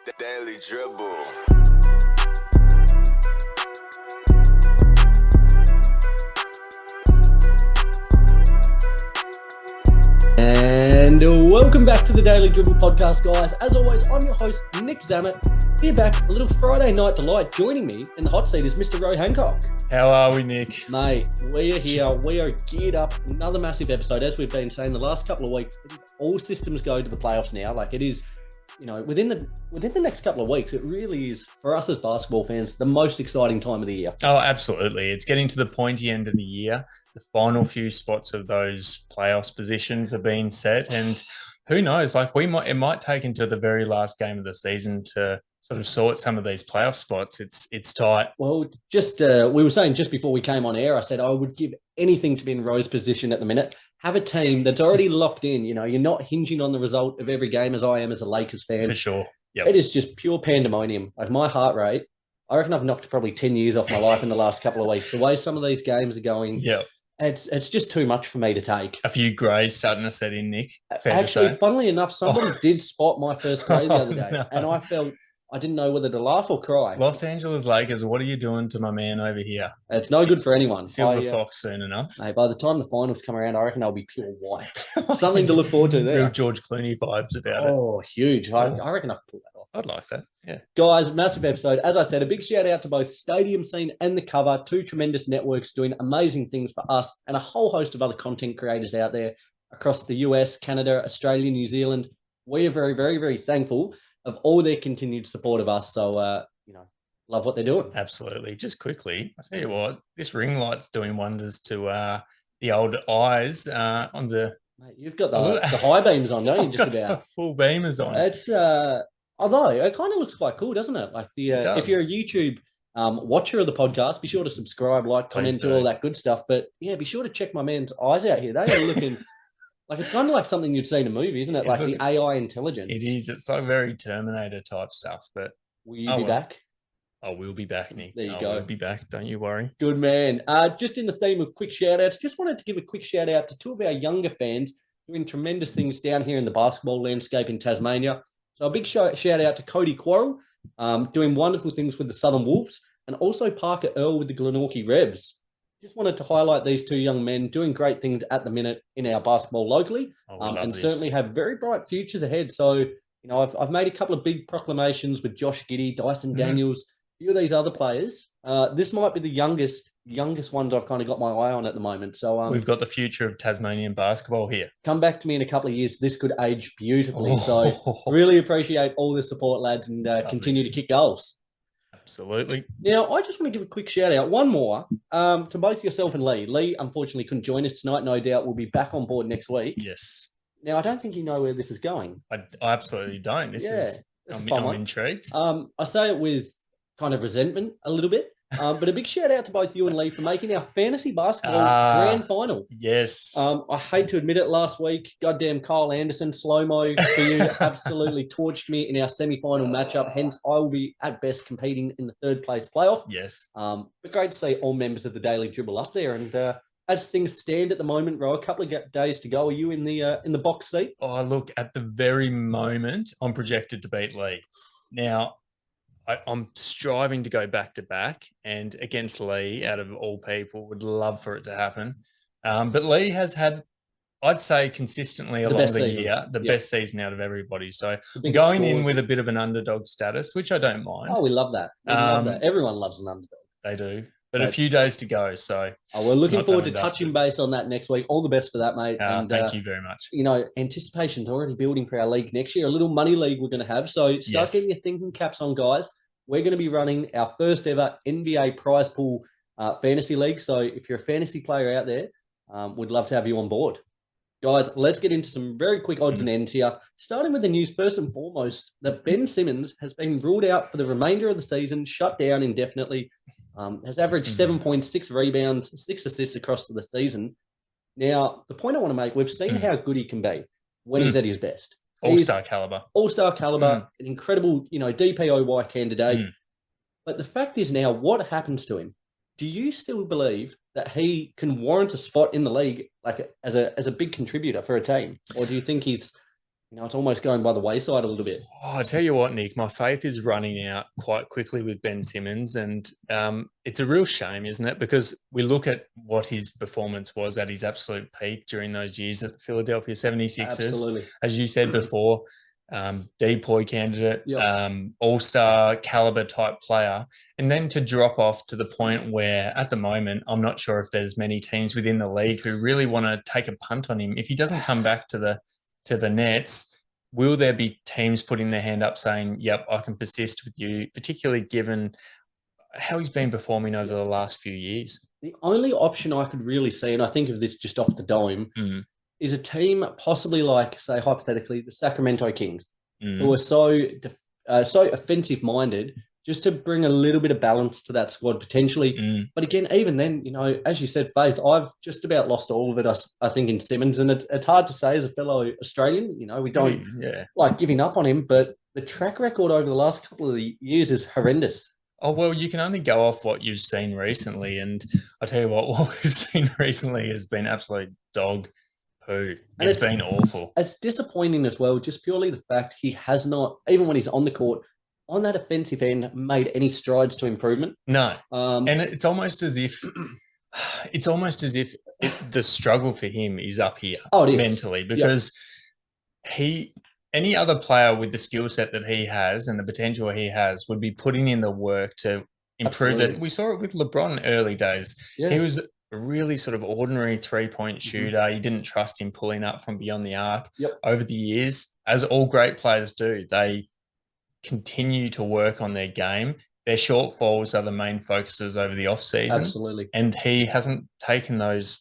The Daily Dribble. And welcome back to the Daily Dribble podcast, guys. As always, I'm your host, Nick Zammit. Here back, a little Friday night delight. Joining me in the hot seat is Mr. Row Hancock. How are we, Nick? Mate, we are here. We are geared up. Another massive episode. As we've been saying the last couple of weeks, all systems go to the playoffs now. Like it is, you know, within the next couple of weeks, it really is, for us as basketball fans, the most exciting time of the year. Oh, absolutely. It's getting to the pointy end of the year. The final few spots of those playoffs positions are being set. And who knows, like it might take until the very last game of the season to sort of sort some of these playoff spots. It's tight. Well, just we were saying just before we came on air, I said I would give anything to be in Row's position at the minute. Have a team that's already locked in. You know, you're not hinging on the result of every game as I am as a Lakers fan. For sure. Yep. It is just pure pandemonium. Like my heart rate, I reckon I've knocked probably 10 years off my life in the last couple of weeks. The way some of these games are going, it's just too much for me to take. A few greys starting to set in, Nick. Actually, funnily enough, someone did spot my first grey the other day, no. and I felt I didn't know whether to laugh or cry. Los Angeles Lakers, what are you doing to my man over here? It's no good for anyone. Silver Fox soon enough. Mate, by the time the finals come around, I reckon I'll be pure white. Something to look forward to there. Real George Clooney vibes about it. Oh, huge. I reckon I can pull that off. I'd like that, yeah. Guys, massive episode. As I said, a big shout out to both Stadium Scene and The Cover, two tremendous networks doing amazing things for us and a whole host of other content creators out there across the US, Canada, Australia, New Zealand. We are very, very, very thankful of all their continued support of us. So, love what they're doing. Absolutely. Just quickly, I tell you what, this ring light's doing wonders to the old eyes on the... Mate, you've got the high beams on, don't you, just about? Full beamers on. It's, although it kind of looks quite cool, doesn't it? Like if you're a YouTube watcher of the podcast, be sure to subscribe, like, comment, do all that good stuff. But yeah, be sure to check my man's eyes out here. They are looking... Like, it's kind of like something you'd see in a movie, isn't it? Like the AI intelligence. It is. It's like very Terminator type stuff. But will you be back? I will be back, Nick. There you go. I will be back. Don't you worry. Good man. Just in the theme of quick shout-outs, just wanted to give a quick shout-out to two of our younger fans doing tremendous things down here in the basketball landscape in Tasmania. So a big shout-out to Cody Quarrell, doing wonderful things with the Southern Wolves, and also Parker Earl with the Glenorchy Rebs. Just wanted to highlight these two young men doing great things at the minute in our basketball locally, and certainly have very bright futures ahead. So, you know, I've made a couple of big proclamations with Josh Giddey, Dyson Daniels, a few of these other players. This might be the youngest ones I've kind of got my eye on at the moment. So we've got the future of Tasmanian basketball here. Come back to me in a couple of years. This could age beautifully. So really appreciate all the support, lads, and continue to kick goals. Absolutely. Now, I just want to give a quick shout out, one more, to both yourself and Lee. Lee, unfortunately, couldn't join us tonight. No doubt will be back on board next week. Yes. Now, I don't think you know where this is going. I absolutely don't. I'm intrigued. I say it with kind of resentment a little bit, but a big shout out to both you and Lee for making our fantasy basketball grand final. Yes. I hate to admit it, last week, goddamn Kyle Anderson, slow-mo for you, absolutely torched me in our semi-final matchup. Hence, I will be at best competing in the third place playoff. Yes. But great to see all members of the Daily Dribble up there. And as things stand at the moment, Ro, a couple of days to go. Are you in the box seat? Oh, look, at the very moment, I'm projected to beat Lee. Now, I'm striving to go back-to-back, and against Lee, out of all people, would love for it to happen. But Lee has had, I'd say, consistently along the year, the best season out of everybody. So going in with a bit of an underdog status, which I don't mind. Oh, we love that. Love that. Everyone loves an underdog. They do. But a few days to go, so... we're looking forward to touching base on that next week. All the best for that, mate. Thank you very much. You know, anticipation's already building for our league next year, a little money league we're going to have. So start getting your thinking caps on, guys. We're going to be running our first ever NBA prize pool fantasy league. So if you're a fantasy player out there, we'd love to have you on board. Guys, let's get into some very quick odds and ends here. Starting with the news, first and foremost, that Ben Simmons has been ruled out for the remainder of the season, shut down indefinitely. Has averaged 7.6 rebounds, 6 assists across the season. Now, the point I want to make, we've seen how good he can be when he's at his best. All-star caliber. All-star caliber, an incredible, DPOY candidate. But the fact is now, what happens to him? Do you still believe that he can warrant a spot in the league, like as a big contributor for a team, or do you think he's it's almost going by the wayside a little bit. Oh, I tell you what, Nick, my faith is running out quite quickly with Ben Simmons, and it's a real shame, isn't it? Because we look at what his performance was at his absolute peak during those years at the Philadelphia 76ers. Absolutely. As you said before, depoy candidate, Yep. all-star caliber type player, and then to drop off to the point where at the moment, I'm not sure if there's many teams within the league who really want to take a punt on him. If he doesn't come back to the Nets, will there be teams putting their hand up saying, yep, I can persist with you, particularly given how he's been performing over the last few years? The only option I could really see, and I think of this just off the dome, is a team possibly like, say, hypothetically, the Sacramento Kings, who are so offensive-minded, just to bring a little bit of balance to that squad potentially. But again, even then, as you said, Faith, I've just about lost all of it, I think, in Simmons. And it's hard to say as a fellow Australian. We don't like giving up on him, but the track record over the last couple of years is horrendous. Oh, well, you can only go off what you've seen recently. And I tell you what we've seen recently has been absolute dog poo. It's been awful. It's disappointing as well, just purely the fact he has not, even when he's on the court, on that offensive end, made any strides to improvement. No. And it's almost as if the struggle for him is up here mentally, because any other player with the skill set that he has and the potential he has would be putting in the work to improve that. We saw it with LeBron early days. Yeah. He was a really sort of ordinary three-point shooter. You didn't trust him pulling up from beyond the arc. Over the years, as all great players do, they continue to work on their game. Their shortfalls are the main focuses over the off-season. Absolutely. And he hasn't taken those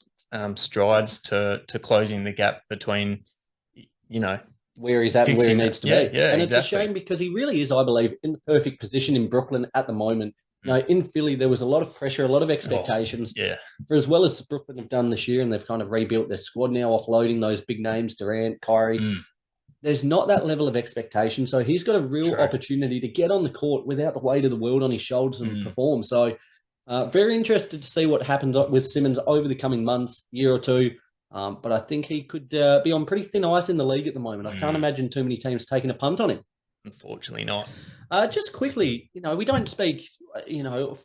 strides to closing the gap between, where he's at and where he needs to be. Yeah, and it's a shame because he really is, I believe, in the perfect position in Brooklyn at the moment. In Philly, there was a lot of pressure, a lot of expectations. For as well as Brooklyn have done this year, and they've kind of rebuilt their squad now, offloading those big names, Durant, Kyrie. There's not that level of expectation. So he's got a real opportunity to get on the court without the weight of the world on his shoulders and perform. So very interested to see what happens with Simmons over the coming months, year or two. But I think he could be on pretty thin ice in the league at the moment. I can't imagine too many teams taking a punt on him. Unfortunately not. Just quickly, we don't speak,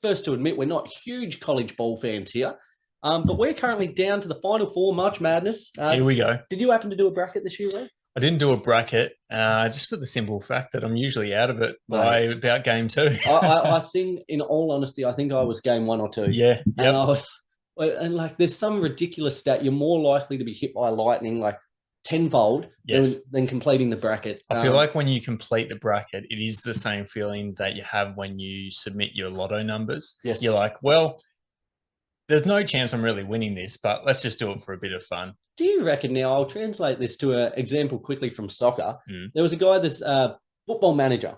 first to admit we're not huge college ball fans here. But we're currently down to the Final Four, March Madness. Here we go. Did you happen to do a bracket this year, Ray? I didn't do a bracket, just for the simple fact that I'm usually out of it by about game 2. I think, in all honesty, I think I was game 1 or 2. Yeah. And there's some ridiculous stat. You're more likely to be hit by lightning, like tenfold, than completing the bracket. I feel like when you complete the bracket, it is the same feeling that you have when you submit your lotto numbers. Yes. You're like, well, there's no chance I'm really winning this, but let's just do it for a bit of fun. Do you reckon now, I'll translate this to an example quickly from soccer. There was a guy, this football manager,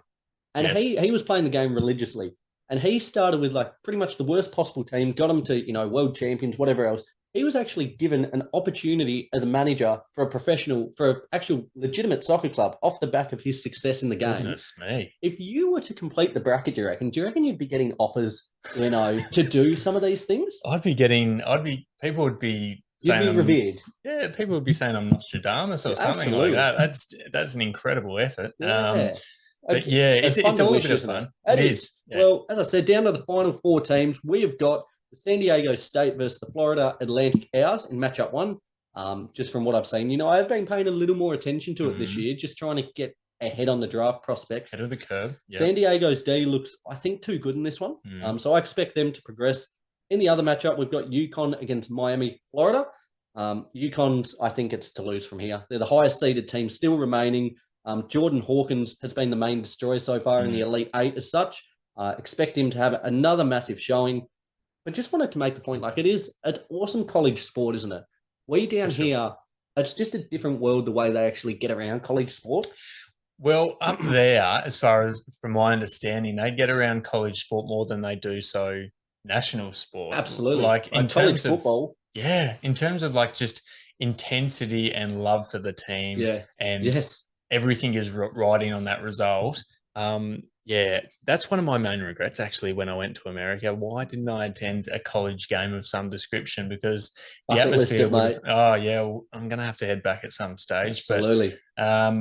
and he was playing the game religiously. And he started with pretty much the worst possible team, got him to, world champions, whatever else. He was actually given an opportunity as a manager for an actual legitimate soccer club off the back of his success in the game. Goodness me. If you were to complete the bracket, do you reckon you'd be getting offers, to do some of these things? People would be saying you'd be revered. Yeah, people would be saying I'm Nostradamus or something like that. That's an incredible effort. Yeah. But it's all a bit of fun. It is. Yeah. Well, as I said, down to the final 4 teams, we have got the San Diego State versus the Florida Atlantic Owls in matchup 1. Just from what I've seen, I've been paying a little more attention to it this year, just trying to get ahead on the draft prospects. Head of the curve. Yep. San Diego's D looks, I think, too good in this one. So I expect them to progress. In the other matchup, we've got UConn against Miami, Florida. UConn's, I think it's to lose from here. They're the highest seeded team still remaining. Jordan Hawkins has been the main destroyer so far in the Elite 8 as such. Expect him to have another massive showing. But just wanted to make the point, it's awesome college sport, isn't it? We down here, it's just a different world the way they actually get around college sport. Well, up there, as far as from my understanding, they get around college sport more than they do so national sport. Absolutely. In terms of football. Yeah, in terms of just intensity and love for the team. Yeah. And everything is riding on that result. That's one of my main regrets actually when I went to America. Why didn't I attend a college game of some description? Because the atmosphere I'm going to have to head back at some stage. Absolutely. But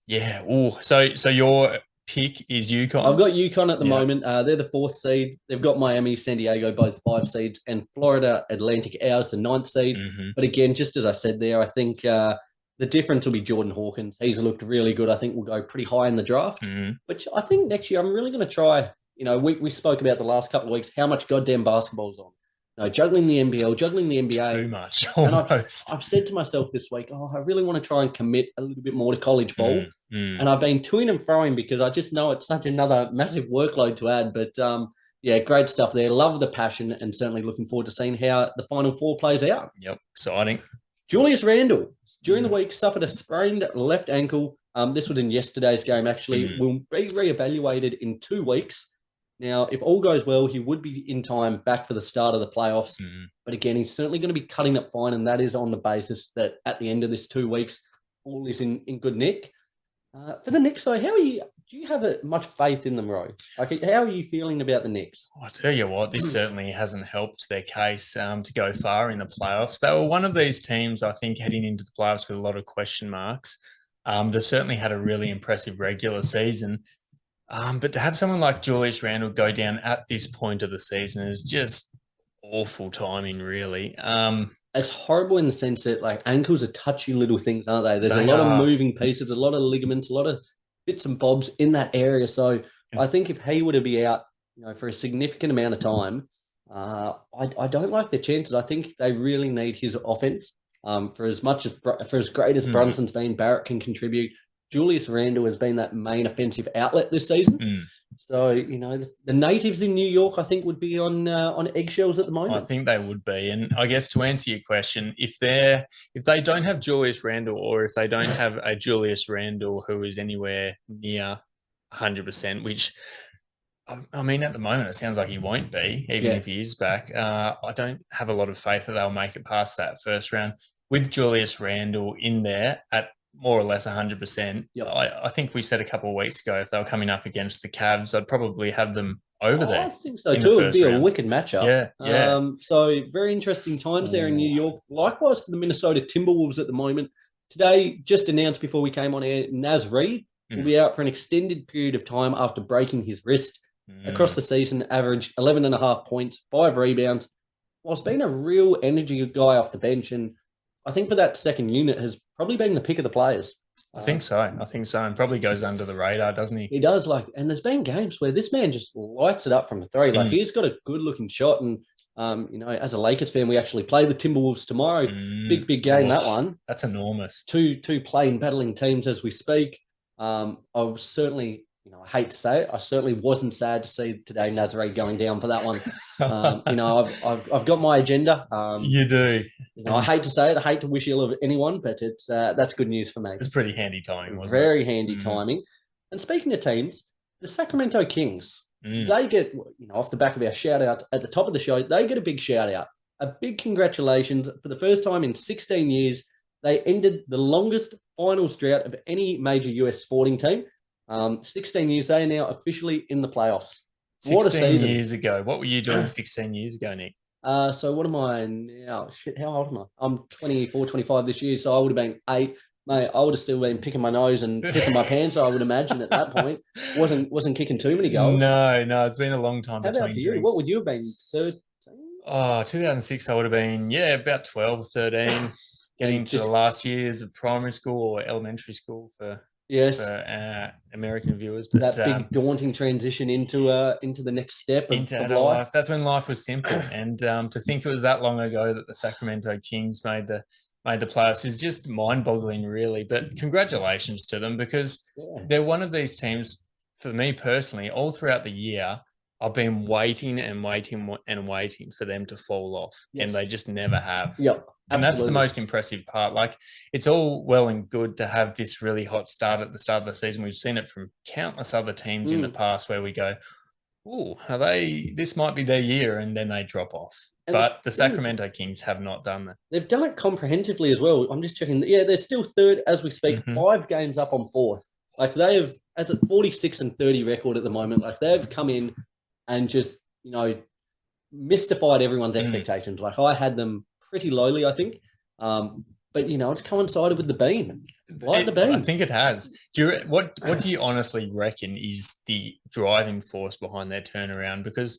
Yeah. Oh, so your pick is UConn? I've got UConn at the Yeah. moment. They're the 4th seed. They've got Miami, San Diego, both 5 seeds, and Florida Atlantic ours, the 9th seed. Mhm. But again, just as I said there, I think the difference will be Jordan Hawkins. He's looked really good. I think we'll go pretty high in the draft. Mhm. But I think next year I'm really going to try. We spoke about the last couple of weeks how much goddamn basketball's on. Juggling the NBL, juggling the NBA. Too much, And almost. I've said to myself this week, I really want to try and commit a little bit more to college ball. And I've been toing and froing because I just know it's such another massive workload to add. But yeah, great stuff there. Love the passion and certainly looking forward to seeing how the Final Four plays out. Yep, exciting. Julius Randle, during the week, suffered a sprained left ankle. This was in yesterday's game, actually. Will be reevaluated in 2 weeks. Now, if all goes well, he would be in time back for the start of the playoffs. But again, he's certainly going to be cutting it fine, and that is on the basis that at the end of this 2 weeks, all is in good nick. For the Knicks, though, do you have much faith in them, Roy? Like, how are you feeling about the Knicks? I'll tell you what, this certainly hasn't helped their case to go far in the playoffs. They were one of these teams, I think, heading into the playoffs with a lot of question marks. They've certainly had a really impressive regular season. But to have someone like Julius Randle go down at this point of the season is just awful timing, really. It's horrible in the sense that like ankles are touchy little things, aren't they? There's They a lot are. of moving pieces, a lot of ligaments, a lot of bits and bobs in that area. So I think if he were to be out, for a significant amount of time, I don't like the chances. I think they really need his offense. For as great as Brunson's been, Barrett can contribute. Julius Randle has been that main offensive outlet this season. So, the natives in New York, I think, would be on eggshells at the moment. I think they would be. And I guess to answer your question, if they don't have Julius Randle, or if they don't have a Julius Randle who is anywhere near 100%, which I mean, at the moment, it sounds like he won't be, even if he is back. I don't have a lot of faith that they'll make it past that first round. With Julius Randle in there at more or less 100%, I think we said a couple of weeks ago, if they were coming up against the Cavs, I'd probably have them over there. I think so too. It would be a wicked matchup. Yeah. So very interesting times there in New York. Likewise for the Minnesota Timberwolves at the moment. Today, just announced before we came on air, Naz Reid will be out for an extended period of time after breaking his wrist. Across the season, averaged 11.5 points, 5 rebounds, whilst being a real energy guy off the bench. And I think for that second unit has probably been the pick of the players. I think so. And probably goes under the radar, doesn't he? He does. And there's been games where this man just lights it up from the three. Like, he's got a good-looking shot. And, as a Lakers fan, we actually play the Timberwolves tomorrow. Big game, that one. That's enormous. Two playing, battling teams as we speak. I was certainly... I hate to say it, I certainly wasn't sad to see today Naz Reid going down for that one. I've got my agenda. You do. I hate to say it, I hate to wish ill of anyone, but that's good news for me. It's pretty handy timing, wasn't Very handy timing. And speaking of teams, the Sacramento Kings, they get, off the back of our shout out at the top of the show, they get a big shout out. A big congratulations. For the first time in 16 years, they ended the longest finals drought of any major US sporting team. 16 years, they are now officially in the playoffs. 16 years ago. What were you doing 16 years ago, Nick? So what am I now? Shit, how old am I? I'm 24, 25 this year, so I would have been 8. Mate, I would have still been picking my nose and pissing my pants, I would imagine at that point. Wasn't kicking too many goals. No, it's been a long time how between about for you? drinks. What would you have been, 13? Oh, 2006, I would have been, about 12 or 13, getting to the last years of primary school or elementary school for American viewers. But that big daunting transition into the next step into of life. That's when life was simple. And to think it was that long ago that the Sacramento Kings made the playoffs is just mind-boggling, really. But congratulations to them, because they're one of these teams, for me personally, all throughout the year, I've been waiting and waiting and waiting for them to fall off, and they just never have. Yep. And that's the most impressive part. Like, it's all well and good to have this really hot start at the start of the season. We've seen it from countless other teams in the past where we go, "Oh, this might be their year," and then they drop off. But the Sacramento Kings have not done that. They've done it comprehensively as well. I'm just checking. Yeah, they're still third as we speak, 5 games up on 4th. Like, they have, as a 46-30 record at the moment, like, they've come in and just, mystified everyone's expectations. Like, I had them pretty lowly, I think. But but it's coincided with the beam. Light the beam. I think it has. What do you honestly reckon is the driving force behind their turnaround? Because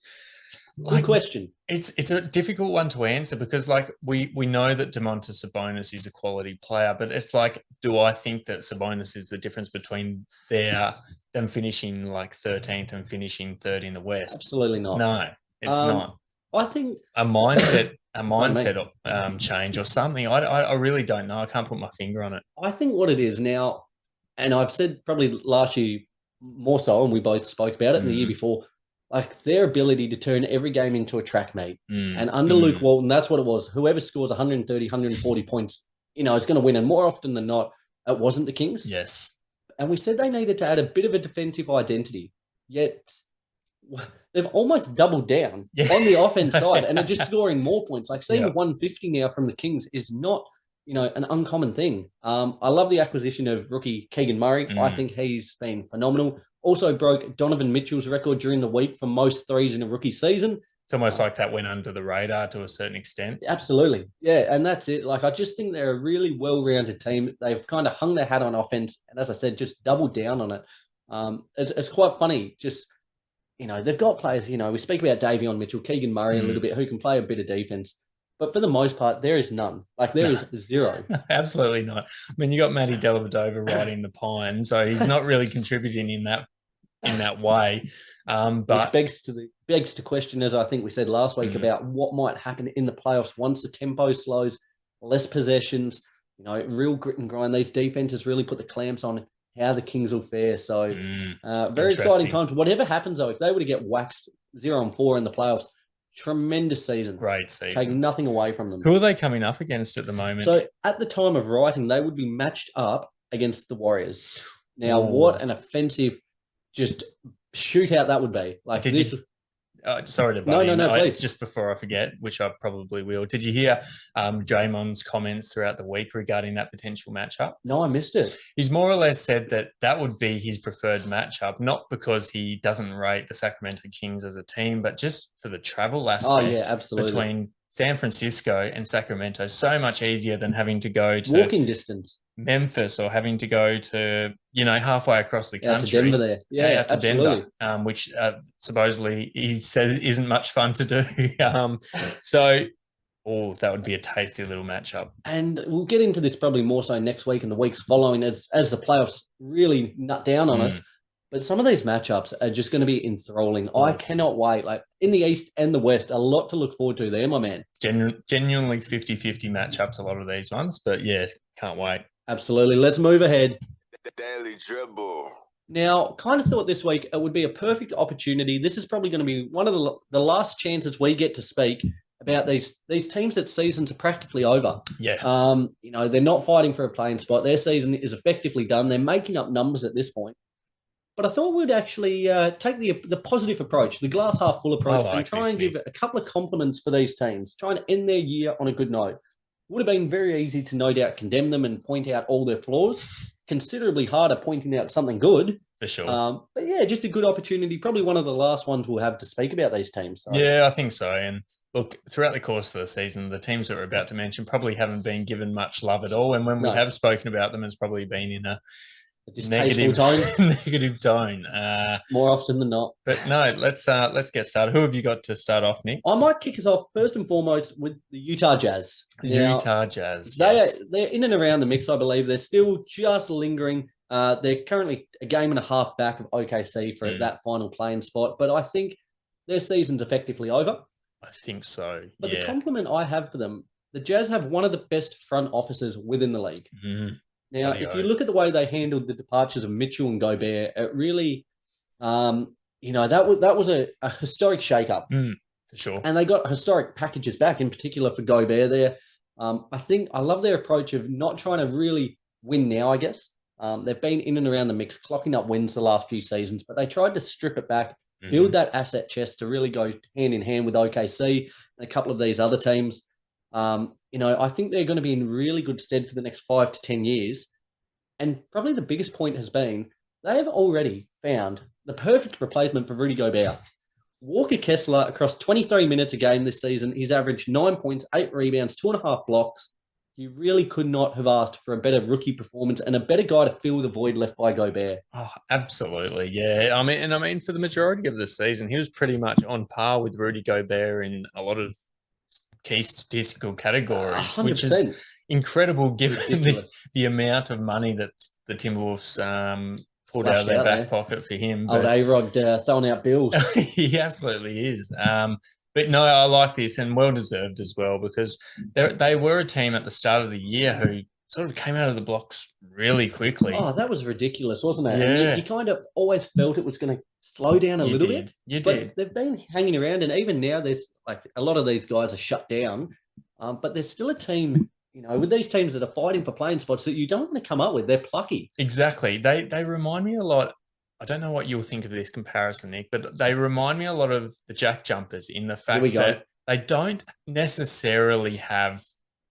Good question. It's a difficult one to answer because we know that Domantas Sabonis is a quality player, but it's like, do I think that Sabonis is the difference between them finishing 13th and finishing third in the West? Absolutely not. No, it's not. I think a mindset change or something. I really don't know. I can't put my finger on it. I think what it is now, and I've said probably last year more so, and we both spoke about it in the year before, their ability to turn every game into a track meet. And under Luke Walton, that's what it was. Whoever scores 130, 140 points, is going to win. And more often than not, it wasn't the Kings. Yes. And we said they needed to add a bit of a defensive identity. Yet they've almost doubled down on the offense side and are just scoring more points. Seeing 150 now from the Kings is not, an uncommon thing. I love the acquisition of rookie Keegan Murray. I think he's been phenomenal. Also broke Donovan Mitchell's record during the week for most threes in a rookie season. It's almost like that went under the radar to a certain extent. Absolutely. Yeah, and that's it. I just think they're a really well-rounded team. They've kind of hung their hat on offense, and as I said, just doubled down on it. It's quite funny. Just, they've got players, we speak about Davion Mitchell, Keegan Murray a little bit, who can play a bit of defense. But for the most part, there is none. There is zero. Absolutely not. I mean, you got Matty Dellavedova riding the pine, so he's not really contributing in that way. But which begs to question, as I think we said last week, about what might happen in the playoffs once the tempo slows, less possessions, real grit and grind. These defenses really put the clamps on how the Kings will fare. So very exciting times. Whatever happens, though, if they were to get waxed 0-4 in the playoffs, tremendous season. Great season. Taking nothing away from them. Who are they coming up against at the moment? So at the time of writing, they would be matched up against the Warriors. Now, what an offensive just shootout that would be. Sorry to butt in. No, please. Just before I forget, which I probably will. Did you hear Draymond's comments throughout the week regarding that potential matchup? No, I missed it. He's more or less said that would be his preferred matchup, not because he doesn't rate the Sacramento Kings as a team, but just for the travel aspect. Oh, yeah, absolutely. Between San Francisco and Sacramento, so much easier than having to go to walking distance. Memphis or having to go to, halfway across the country. To Denver there. Yeah, to absolutely. Denver, which supposedly he says isn't much fun to do. That would be a tasty little matchup. And we'll get into this probably more so next week and the weeks following as the playoffs really nut down on us. But some of these matchups are just going to be enthralling. I cannot wait. In the East and the West, a lot to look forward to there, my man. Genuinely 50-50 matchups, a lot of these ones. But, yeah, can't wait. Absolutely. Let's move ahead. The Daily Dribble. Now, kind of thought this week it would be a perfect opportunity. This is probably going to be one of the last chances we get to speak about these teams that seasons are practically over. Yeah. They're not fighting for a playing spot. Their season is effectively done. They're making up numbers at this point. But I thought we'd actually take the positive approach, the glass half full approach, and try and give a couple of compliments for these teams, trying to end their year on a good note. Would have been very easy to no doubt condemn them and point out all their flaws. Considerably harder pointing out something good. For sure. But yeah, just a good opportunity. Probably one of the last ones we'll have to speak about these teams. So. Yeah, I think so. And look, throughout the course of the season, the teams that we're about to mention probably haven't been given much love at all. And when we have spoken about them, it's probably been in a distasteful tone. Negative tone. More often than not. But no, let's get started. Who have you got to start off, Nick? I might kick us off first and foremost with the Utah Jazz. Utah Jazz. They're in and around the mix, I believe. They're still just lingering. They're currently a game and a half back of OKC for that final playing spot. But I think their season's effectively over. I think so. But the compliment I have for them, the Jazz have one of the best front offices within the league. Now, if you look at the way they handled the departures of Mitchell and Gobert, it really, that was a historic shakeup. For sure. And they got historic packages back, in particular for Gobert there. I love their approach of not trying to really win now, I guess. They've been in and around the mix, clocking up wins the last few seasons, but they tried to strip it back, build that asset chest to really go hand in hand with OKC and a couple of these other teams. I think they're going to be in really good stead for the next 5 to 10 years. And probably the biggest point has been they have already found the perfect replacement for Rudy Gobert. Walker Kessler, across 23 minutes a game this season, he's averaged 9 points, 8 rebounds, 2.5 blocks. you really could not have asked for a better rookie performance and a better guy to fill the void left by Gobert. Oh, absolutely. Yeah. I mean, for the majority of the season, he was pretty much on par with Rudy Gobert in a lot of key statistical categories, which is 100%. incredible given Ridiculous. the amount of money that the Timberwolves pulled out of Splashed their out back there. pocket for him. Old But A-Rod throwing out bills. he absolutely is. But no, I like this, and well deserved as well, because they were a team at the start of the year who sort of came out of the blocks really quickly. Oh, that was ridiculous, wasn't it? Yeah. And you kind of always felt it was going to slow down a little bit. You but did. They've been hanging around, and even now there's like a lot of these guys are shut down, but there's still a team, you know, with these teams that are fighting for playing spots that you don't want to come up with. They're plucky. Exactly. They remind me a lot. I don't know what you'll think of this comparison, Nick, but they remind me a lot of the Jack Jumpers in the fact that they don't necessarily have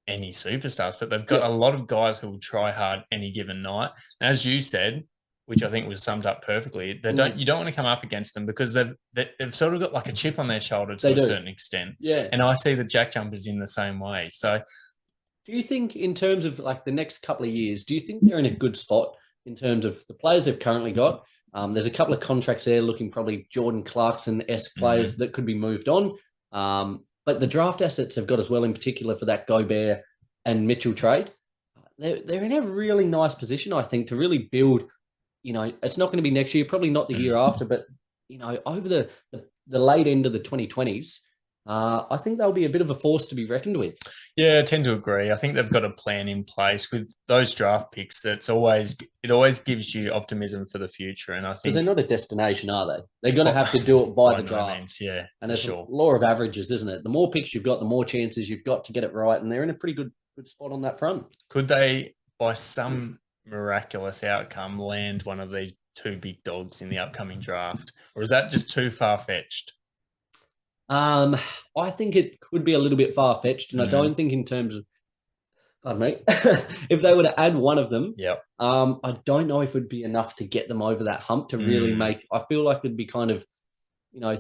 any superstars, but they've got a lot of guys who will try hard any given night. And as you said, which I think was summed up perfectly, you don't want to come up against them because they've sort of got like a chip on their shoulder to a certain extent. Yeah. And I see the Jack Jumpers in the same way. So do you think in terms of like the next couple of years, do you think they're in a good spot in terms of the players they've currently got? There's a couple of contracts there looking probably Jordan Clarkson-esque players that could be moved on. But the draft assets they've got as well, in particular for that Gobert and Mitchell trade, they're in a really nice position, I think, to really build. You know, it's not going to be next year, probably not the year after, but, you know, over the late end of the 2020s, I think they'll be a bit of a force to be reckoned with. Yeah, I tend to agree. I think they've got a plan in place with those draft picks. It always gives you optimism for the future. And I think they're not a destination, are they? They're going to have to do it by the draft. Means, yeah, and it's a law of averages, isn't it? The more picks you've got, the more chances you've got to get it right. And they're in a pretty good spot on that front. Could they, by some miraculous outcome, land one of these two big dogs in the upcoming draft? Or is that just too far-fetched? I think it could be a little bit far-fetched, and I don't think in terms of, pardon me, if they were to add one of them, I don't know if it would be enough to get them over that hump to really make. I feel like it'd be kind of, you know,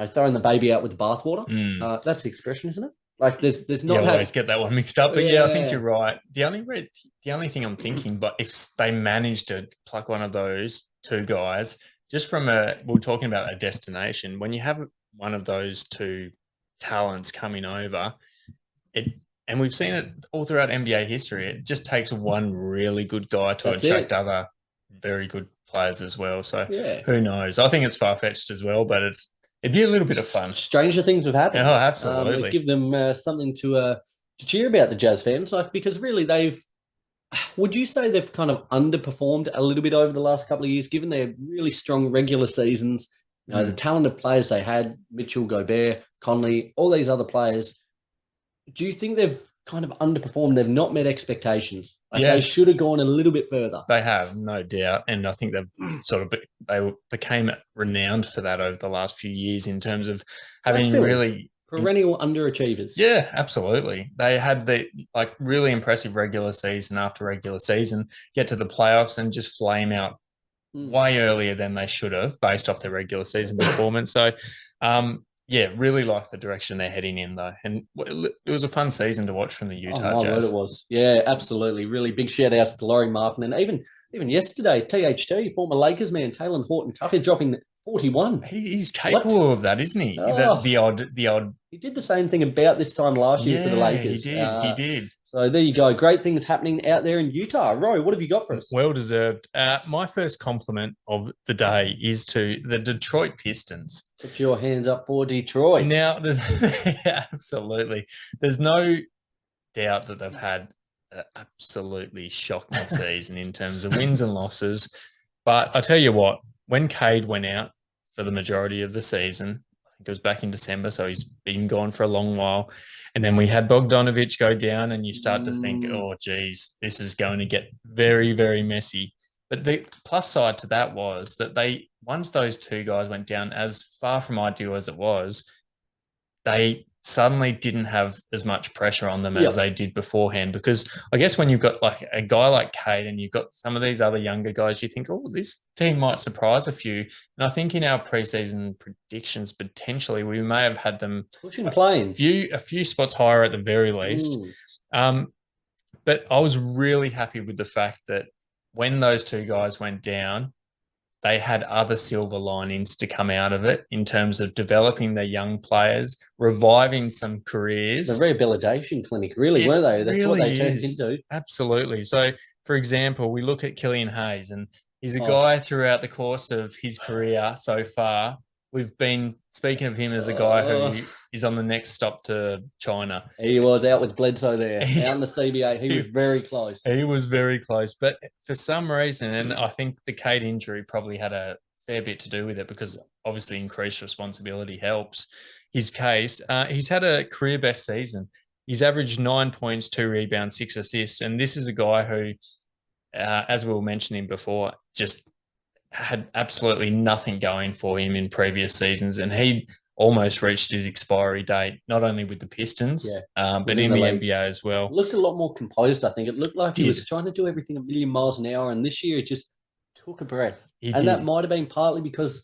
throwing the baby out with the bathwater. That's the expression, isn't it? Like there's not. I always get that one mixed up, but I think you're right. The only thing I'm thinking, but if they manage to pluck one of those two guys, just from we're talking about a destination, when you have one of those two talents coming over, and we've seen it all throughout NBA history, it just takes one really good guy to attract other very good players as well. So who knows? I think it's far-fetched as well, but it'd be a little bit of fun. Stranger things have happened. Oh, absolutely. Give them something to cheer about, the Jazz fans, because really would you say they've kind of underperformed a little bit over the last couple of years, given their really strong regular seasons? You know, the talented players they had, Mitchell, Gobert, Conley, all these other players. Do you think they've kind of underperformed? They've not met expectations. They should have gone a little bit further. They have, no doubt. And I think they became renowned for that over the last few years in terms of having really perennial underachievers. Yeah, absolutely. They had the really impressive regular season after regular season, get to the playoffs and just flame out way earlier than they should have based off their regular season performance. So, really like the direction they're heading in, though. And it was a fun season to watch from the Utah Jazz. It was. Yeah, absolutely. Really big shout-outs to Laurie Markin. And even yesterday, THT, former Lakers man, Taylor Horton-Tucker, dropping 41. He's capable of that, isn't he? Oh. The odd. He did the same thing about this time last year for the Lakers. He did. So there you go. Great things happening out there in Utah. Roy, what have you got for us? Well deserved. My first compliment of the day is to the Detroit Pistons. Put your hands up for Detroit. Now, absolutely. There's no doubt that they've had an absolutely shocking season in terms of wins and losses. But I tell you what, when Cade went out for the majority of the season, I think it was back in December, so he's been gone for a long while. And then we had Bogdanovic go down, and you start to think, oh, geez, this is going to get very, very messy. But the plus side to that was that once those two guys went down, as far from ideal as it was, they suddenly didn't have as much pressure on them as they did beforehand. Because I guess when you've got like a guy like Cade and you've got some of these other younger guys, you think, oh, this team might surprise a few. And I think in our preseason predictions, potentially we may have had them pushing playing a few spots higher at the very least. But I was really happy with the fact that when those two guys went down, they had other silver linings to come out of it in terms of developing their young players, reviving some careers. The rehabilitation clinic, really, were they? That's what they turned into. Absolutely. So, for example, we look at Killian Hayes, and he's a Oh. guy throughout the course of his career so far. We've been speaking of him as a guy who is on the next stop to China. He was out with Bledsoe there, out in the CBA. He was very close. He was very close. But for some reason, and I think the Cade injury probably had a fair bit to do with it, because obviously increased responsibility helps his case. He's had a career best season. He's averaged 9 points, 2 rebounds, 6 assists. And this is a guy who, as we were mentioning before, just had absolutely nothing going for him in previous seasons. And he almost reached his expiry date, not only with the Pistons, but in the NBA as well. Looked a lot more composed, I think. It looked like he was trying to do everything a million miles an hour. And this year it just took a breath. That might have been partly because,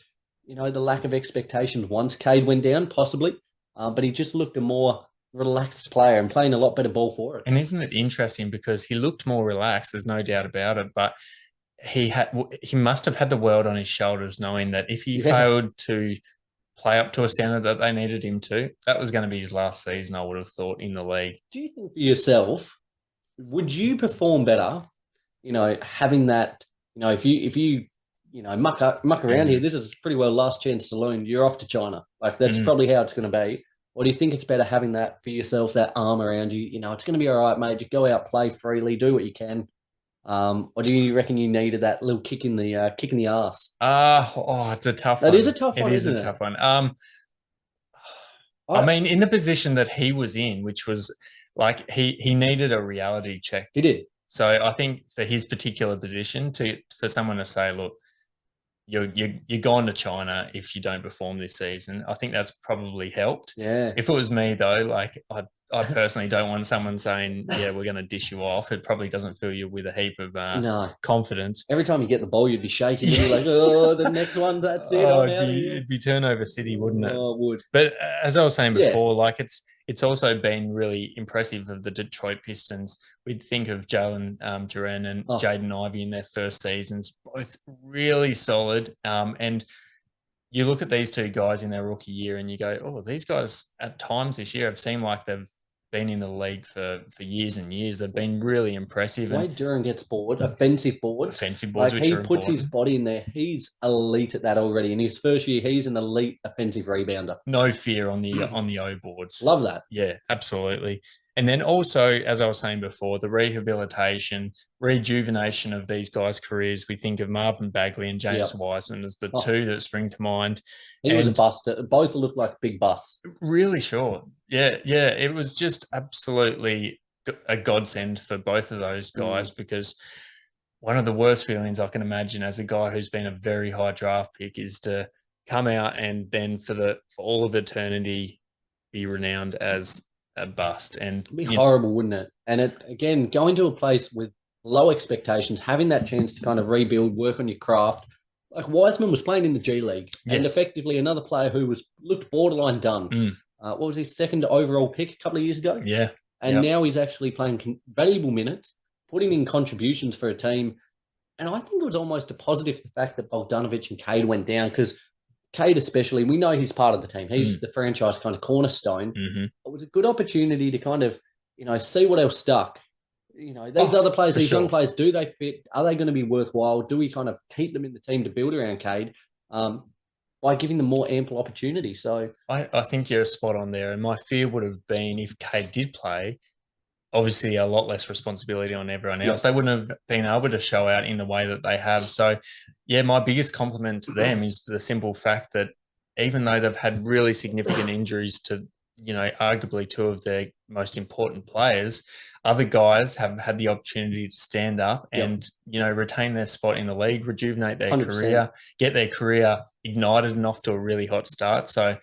the lack of expectations once Cade went down, possibly. But he just looked a more relaxed player and playing a lot better ball for it. And isn't it interesting, because he looked more relaxed, there's no doubt about it, but he must have had the world on his shoulders, knowing that if he failed to play up to a standard that they needed him to, that was going to be his last season, I would have thought, in the league. Do you think for yourself, would you perform better, having that, if you muck around here, this is pretty well last chance saloon, you're off to China. Like, that's probably how it's going to be. Or do you think it's better having that for yourself, that arm around you? It's going to be all right, mate. Just go out, play freely, do what you can. Or do you reckon you needed that little kick in the ass? It's a tough one. It is a tough one. It is a tough one. I mean, in the position that he was in, which was like he needed a reality check. He did. So I think for his particular position, for someone to say, look, you're gone to China if you don't perform this season, I think that's probably helped. Yeah. If it was me though, like I personally don't want someone saying, yeah, we're going to dish you off. It probably doesn't fill you with a heap of confidence. Every time you get the ball, you'd be shaking. You'd be like, the next one, that's it. It'd be turnover city, wouldn't it? Oh, it would. But as I was saying before, like it's also been really impressive of the Detroit Pistons. We'd think of Jalen Duren and Jaden Ivey in their first seasons, both really solid. And you look at these two guys in their rookie year and you go, these guys at times this year have seemed like they've been in the league for years and years. They've been really impressive. Wade Duren gets bored, offensive boards. Like, he puts his body in there. He's elite at that already. In his first year, he's an elite offensive rebounder. No fear on the O boards. Love that. Yeah, absolutely. And then also, as I was saying before, the rehabilitation, rejuvenation of these guys' careers. We think of Marvin Bagley and James Wiseman as the two that spring to mind. He was a bust. Both looked like big busts. Really sure. Yeah. It was just absolutely a godsend for both of those guys, because one of the worst feelings I can imagine as a guy who's been a very high draft pick is to come out and then for all of eternity be renowned as a bust. And it'd be horrible, wouldn't it? And again, going to a place with low expectations, having that chance to kind of rebuild, work on your craft. Like, Wiseman was playing in the G League, and effectively another player who looked borderline done. What was his second overall pick a couple of years ago? Yeah. And now he's actually playing valuable minutes, putting in contributions for a team. And I think it was almost a positive, the fact that Bogdanovic and Cade went down, because Cade especially, we know he's part of the team. He's the franchise kind of cornerstone. It was a good opportunity to kind of, see what else stuck. These other players, these young players, do they fit? Are they going to be worthwhile? Do we kind of keep them in the team to build around Cade by giving them more ample opportunity? So I think you're spot on there. And my fear would have been, if Cade did play, obviously a lot less responsibility on everyone else. They wouldn't have been able to show out in the way that they have. So, my biggest compliment to them is the simple fact that even though they've had really significant injuries to, arguably two of their most important players, other guys have had the opportunity to stand up and, retain their spot in the league, rejuvenate their 100%. Career, get their career ignited and off to a really hot start. So,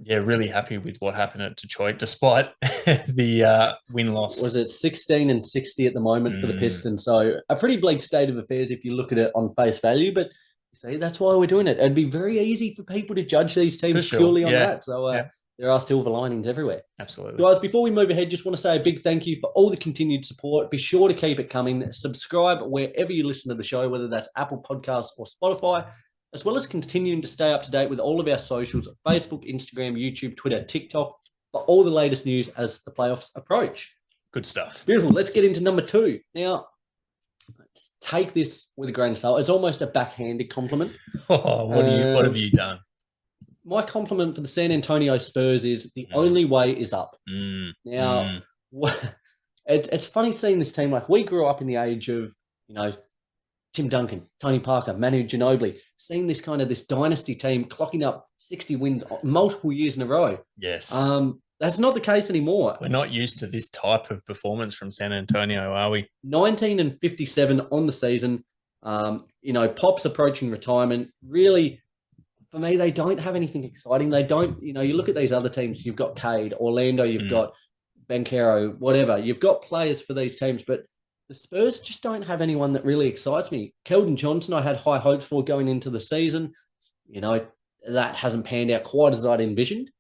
really happy with what happened at Detroit, despite the win-loss. Was it 16-60 at the moment for the Pistons? So a pretty bleak state of affairs if you look at it on face value, but see, that's why we're doing it. It'd be very easy for people to judge these teams purely on that. So there are silver linings everywhere. Absolutely. Guys, before we move ahead, just want to say a big thank you for all the continued support. Be sure to keep it coming. Subscribe wherever you listen to the show, whether that's Apple Podcasts or Spotify, as well as continuing to stay up to date with all of our socials, Facebook, Instagram, YouTube, Twitter, TikTok, for all the latest news as the playoffs approach. Good stuff. Beautiful. Let's get into number 2. Now, take this with a grain of salt. It's almost a backhanded compliment. Oh, what have you done? My compliment for the San Antonio Spurs is the only way is up. Now, it's funny seeing this team. Like, we grew up in the age of, Tim Duncan, Tony Parker, Manu Ginobili, seeing this dynasty team clocking up 60 wins multiple years in a row. Yes. That's not the case anymore. We're not used to this type of performance from San Antonio, are we? 19-57 on the season. Pop's approaching retirement. Really, for me, they don't have anything exciting. They don't, you look at these other teams. You've got Cade, Orlando, you've got Banchero, whatever. You've got players for these teams, but the Spurs just don't have anyone that really excites me. Keldon Johnson, I had high hopes for going into the season. That hasn't panned out quite as I'd envisioned.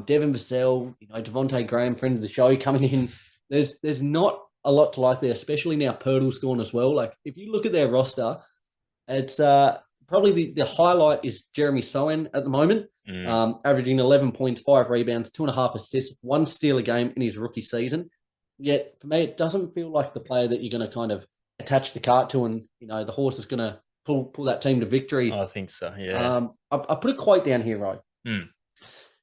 Devin Vassell, Devontae Graham, friend of the show, coming in. There's not a lot to like there, especially now Pirtle's gone as well. Like, if you look at their roster, it's probably the highlight is Jeremy Sohan at the moment, averaging 11 points, 5 rebounds, 2.5 assists, 1 steal a game in his rookie season. Yet, for me, it doesn't feel like the player that you're going to kind of attach the cart to and, the horse is going to pull that team to victory. I think so, yeah. I put a quote down here, right?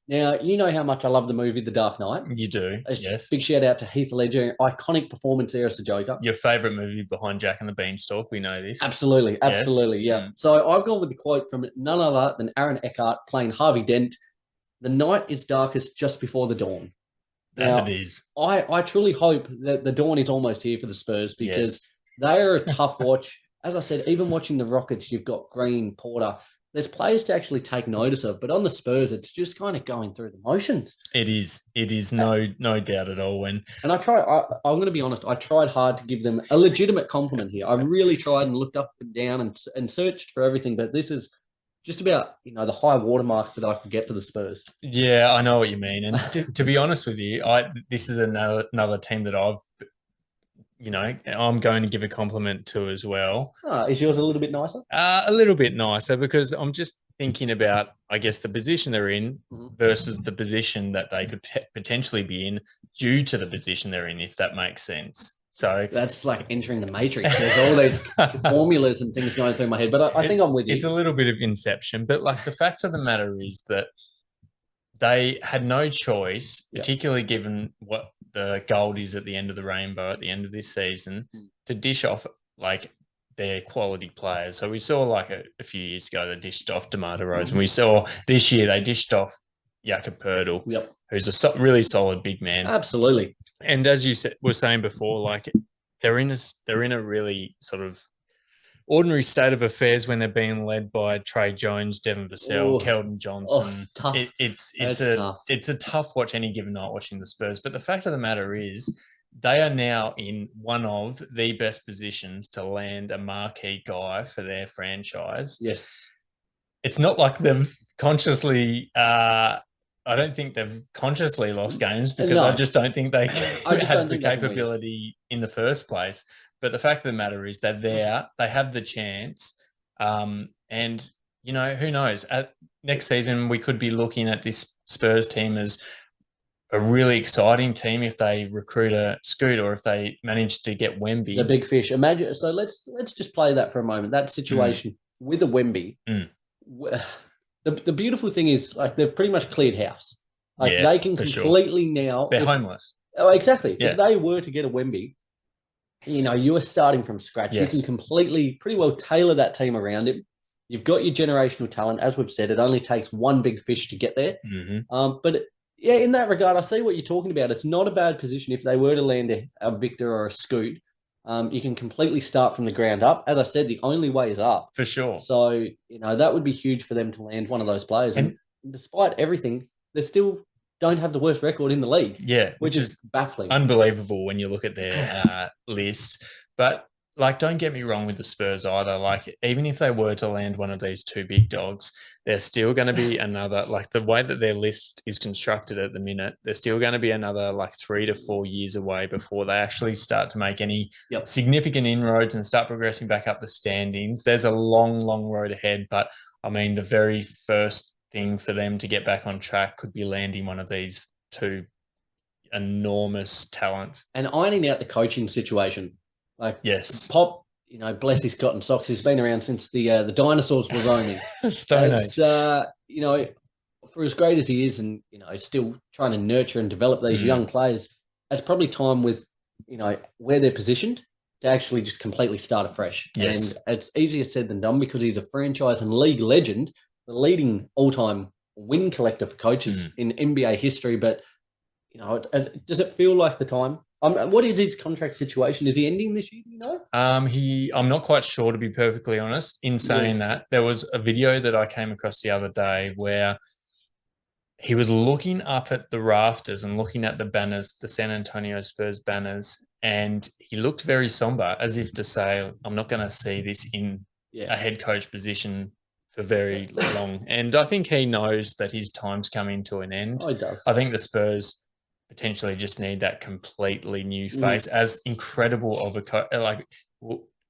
Now, you know how much I love the movie The Dark Knight. You do, yes. Big shout out to Heath Ledger. Iconic performance there as the Joker. Your favourite movie behind Jack and the Beanstalk, we know this. Absolutely, yes. Yeah. So I've gone with the quote from none other than Aaron Eckhart playing Harvey Dent. The night is darkest just before the dawn. That it is. I truly hope that the dawn is almost here for the Spurs because they are a tough watch. As I said, even watching the Rockets, you've got Green, Porter. There's players to actually take notice of, but on the Spurs, it's just kind of going through the motions. It is no doubt at all. And I'm going to be honest, I tried hard to give them a legitimate compliment here. I really tried and looked up and down and searched for everything, but this is just about, the high watermark that I could get for the Spurs. Yeah, I know what you mean. And to be honest with you, this is another team that I'm going to give a compliment to as well. Is yours a little bit nicer? A little bit nicer because I'm just thinking about, I guess, the position they're in versus the position that they could potentially be in due to the position they're in, if that makes sense. So that's like entering the Matrix. There's all these formulas and things going through my head, but I think I'm with you. It's a little bit of Inception, but like the fact of the matter is that they had no choice, particularly given what the gold is at the end of the rainbow at the end of this season, to dish off like their quality players. So we saw like a few years ago they dished off DeMar DeRozan. We saw this year they dished off Jakob Poeltl, who's a really solid big man. Absolutely. And as you were saying before, like they're in a really sort of ordinary state of affairs when they're being led by Trey Jones, Devin Vassell, Keldon Johnson. Tough. It's a tough watch any given night watching the Spurs. But the fact of the matter is they are now in one of the best positions to land a marquee guy for their franchise. Yes. It's not like they've consciously I don't think they've consciously lost games because I just don't think they had the capability in the first place. But the fact of the matter is they're there, they have the chance. And, who knows? Next season, we could be looking at this Spurs team as a really exciting team if they recruit a Scoot or if they manage to get Wemby. The big fish. Imagine. So let's just play that for a moment. That situation with a Wemby. The beautiful thing is, like, they've pretty much cleared house. Like, they can completely now. They're homeless. Oh, exactly. Yeah. If they were to get a Wemby, you are starting from scratch. Yes. You can pretty well tailor that team around him. You've got your generational talent. As we've said, it only takes one big fish to get there. But in that regard, I see what you're talking about. It's not a bad position if they were to land a Victor or a Scoot. You can completely start from the ground up. As I said, the only way is up. For sure. So, that would be huge for them to land one of those players. And despite everything, they still don't have the worst record in the league. Yeah. Which is baffling. Unbelievable when you look at their list. But like, don't get me wrong with the Spurs either. Like, even if they were to land one of these two big dogs, there's still going to be another, like the way that their list is constructed at the minute, they're still going to be another like 3 to 4 years away before they actually start to make any significant inroads and start progressing back up the standings. There's a long, long road ahead. But I mean, the very first thing for them to get back on track could be landing one of these two enormous talents. And ironing out the coaching situation. Like, yes, Pop, bless his cotton socks. He's been around since the dinosaurs were roaming. Stone Age. For as great as he is, and still trying to nurture and develop these young players, it's probably time with where they're positioned to actually just completely start afresh. Yes. And it's easier said than done because he's a franchise and league legend, the leading all-time win collector for coaches in NBA history. But does it feel like the time? What is his contract situation? Is he ending this year? I'm not quite sure, to be perfectly honest. In saying that, there was a video that I came across the other day where he was looking up at the rafters and looking at the banners, the San Antonio Spurs banners, and he looked very somber, as if to say, I'm not going to see this in a head coach position for very long. And I think he knows that his time's coming to an end. Oh, he does. I think the Spurs potentially just need that completely new face. As incredible of a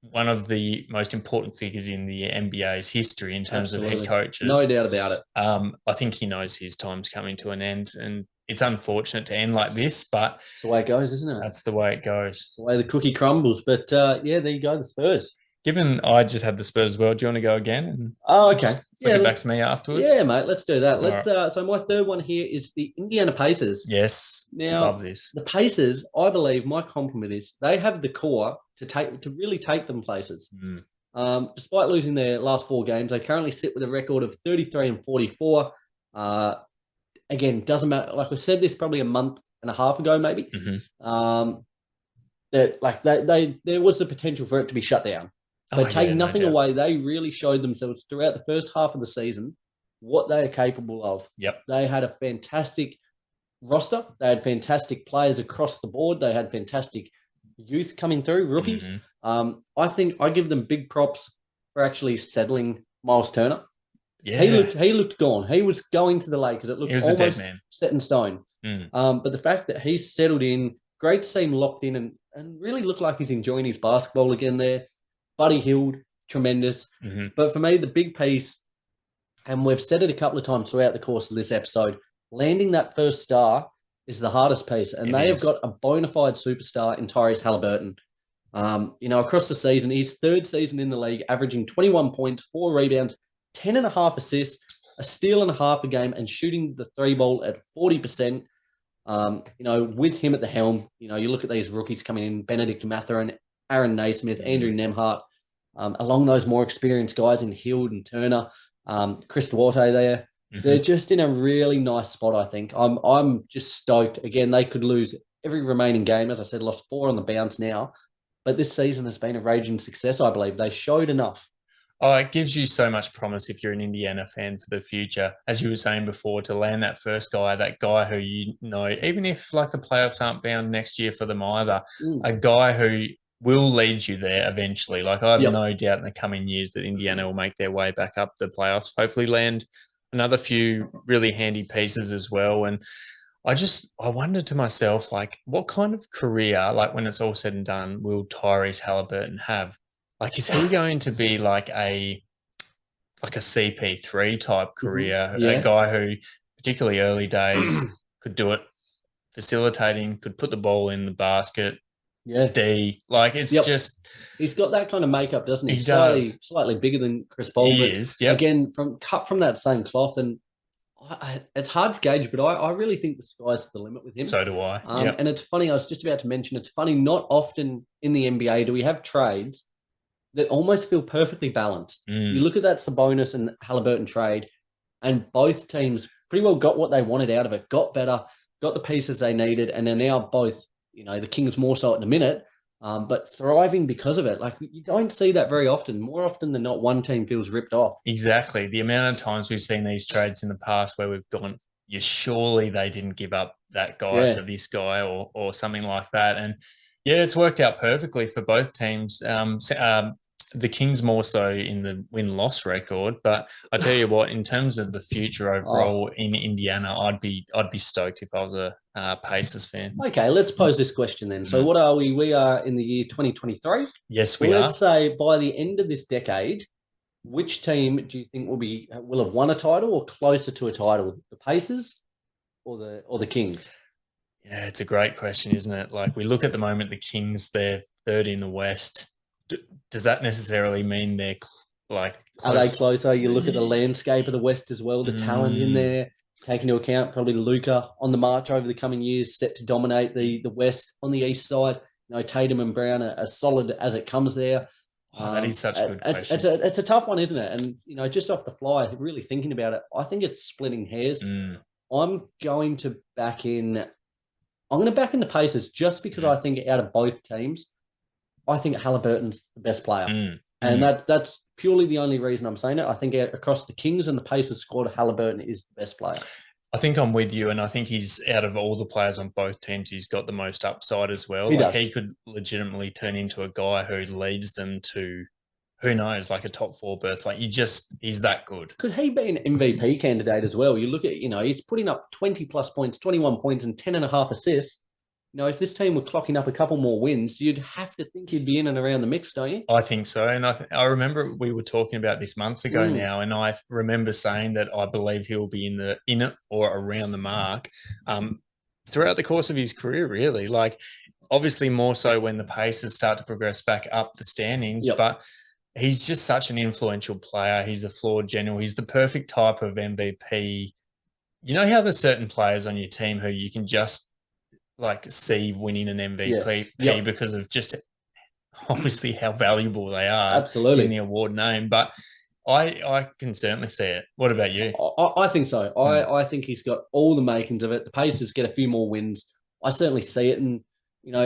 one of the most important figures in the NBA's history in terms of head coaches. No doubt about it. I think he knows his time's coming to an end, and it's unfortunate to end like this, but it's the way it goes, isn't it? That's the way it goes. It's the way the cookie crumbles. But there you go, the Spurs. Given I just had the Spurs as well, do you want to go again? Okay. Get back to me afterwards. Yeah, mate. Let's do that. Let's. Right. So my third one here is the Indiana Pacers. Yes. Now, love this. The Pacers, I believe, my compliment is they have the core to really take them places. Despite losing their last 4 games, they currently sit with a record of 33-44. Again, doesn't matter. Like I said, this probably a month and a half ago, maybe. There was the potential for it to be shut down. But take nothing away, they really showed themselves throughout the first half of the season what they are capable of. Yep. They had a fantastic roster. They had fantastic players across the board. They had fantastic youth coming through, rookies. I think I give them big props for actually settling Miles Turner. Yeah. He looked gone. He was going to the Lakers. It looked almost set in stone. But the fact that he's settled in, great to see him locked in and really looked like he's enjoying his basketball again there. Buddy Hield, tremendous. But for me, the big piece, and we've said it a couple of times throughout the course of this episode, landing that first star is the hardest piece. And they have got a bona fide superstar in Tyrese Halliburton. Across the season, his 3rd season in the league, averaging 21 points, 4 rebounds, 10.5 assists, a steal and a half a game, and shooting the 3-ball at 40%. With him at the helm, you look at these rookies coming in, Benedict Mathurin, Aaron Naismith, Andrew Nembhard, along those more experienced guys in Hield and Turner, Chris Duarte there. They're just in a really nice spot, I think. I'm just stoked. Again, they could lose every remaining game. As I said, lost 4 on the bounce now. But this season has been a raging success, I believe. They showed enough. Oh, it gives you so much promise if you're an Indiana fan for the future. As you were saying before, to land that first guy, that guy who even if like the playoffs aren't bound next year for them either, a guy who will lead you there eventually. Like I have no doubt in the coming years that Indiana will make their way back up the playoffs, hopefully land another few really handy pieces as well. And I wondered to myself, like, what kind of career, like when it's all said and done, will Tyrese Halliburton have? Like, is he going to be like a CP3 type career, a guy who, particularly early days, could do it facilitating, could put the ball in the basket, D. Like, it's just... He's got that kind of makeup, doesn't he? He does. Slightly bigger than Chris Paul. He is, Again, cut from that same cloth, and it's hard to gauge, but I really think the sky's the limit with him. So do I. And it's funny, I was just about to mention, it's funny, not often in the NBA do we have trades that almost feel perfectly balanced. You look at that Sabonis and Halliburton trade, and both teams pretty well got what they wanted out of it, got better, got the pieces they needed, and they're now both, the Kings more so at the minute, but thriving because of it. Like, you don't see that very often. More often than not, one team feels ripped off. Exactly. The amount of times we've seen these trades in the past where we've gone, surely they didn't give up that guy for this guy or something like that. And Yeah, it's worked out perfectly for both teams. The Kings more so in the win-loss record, but I tell you what, in terms of the future overall in Indiana, I'd be stoked if I was a Pacers fan. Okay, let's pose this question then. So what are we? We are in the year 2023. Yes, Well, we are. let's say by the end of this decade, which team do you think will have won a title or closer to a title? The Pacers or the Kings? Yeah, it's a great question, isn't it? Like we look at the moment, the Kings, they're third in the West. Does that necessarily mean they're like Are they close? closer? You look at the landscape of the West as well, the talent in there, take into account probably Luka on the march over the coming years, set to dominate the West. On the East side, Tatum and Brown are as solid as it comes there. Oh, that is such a good question. It's a tough one, isn't it? And just off the fly, really thinking about it, I think it's splitting hairs. I'm going to back in the Pacers just because I think out of both teams, I think Halliburton's the best player. And that's purely the only reason I'm saying it. I think across the Kings and the Pacers squad, Halliburton is the best player. I think I'm with you, and I think he's out of all the players on both teams, he's got the most upside as well. He could legitimately turn into a guy who leads them to, who knows, like a top 4 berth. Like he's that good. Could he be an MVP candidate as well? You look at, he's putting up 20 plus points, 21 points, and 10.5 assists. If this team were clocking up a couple more wins, you'd have to think he'd be in and around the mix, don't you? I think so. And I remember we were talking about this months ago now, and I remember saying that I believe he'll be in it or around the mark throughout the course of his career, really. Like, obviously more so when the Pacers start to progress back up the standings, but he's just such an influential player. He's a flawed general. He's the perfect type of MVP. You know how there's certain players on your team who you can just see winning an MVP because of just obviously how valuable they are. Absolutely. It's in the award name, but I can certainly see it. What about you? I think so. I think he's got all the makings of it. The Pacers get a few more wins. I certainly see it. And,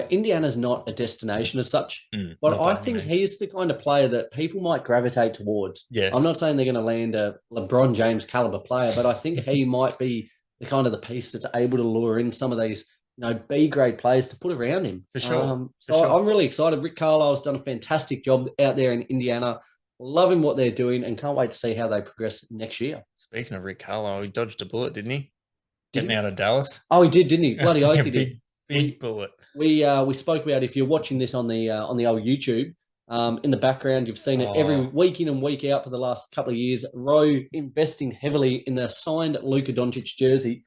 Indiana's not a destination as such, but I think he's the kind of player that people might gravitate towards. Yes. I'm not saying they're going to land a LeBron James caliber player, but I think he might be the kind of the piece that's able to lure in some of these B-grade players to put around him. For sure. I'm really excited. Rick Carlisle's done a fantastic job out there in Indiana. Loving what they're doing and can't wait to see how they progress next year. Speaking of Rick Carlisle, he dodged a bullet, didn't he? Getting out of Dallas. Oh, he did, didn't he? Bloody oath he did. Big bullet. We spoke about, if you're watching this on the old YouTube, in the background, you've seen it every week in and week out for the last couple of years. Row investing heavily in the signed Luka Doncic jersey.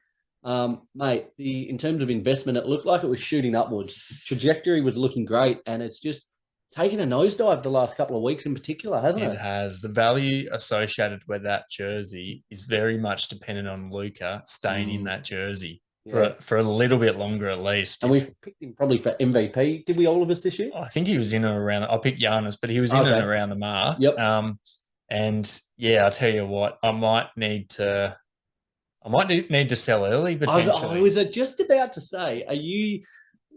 Mate, in terms of investment, it looked like it was shooting upwards. Trajectory was looking great, and it's just taken a nosedive the last couple of weeks in particular, hasn't it? It has. The value associated with that jersey is very much dependent on Luka staying in that jersey for a little bit longer at least. And we picked him probably for MVP. Did we, all of us, this year? I think he was in and around. I picked Giannis, but he was in and around the mark. Yep. And yeah, I'll tell you what, I might need to sell early potentially. I was just about to say, are you,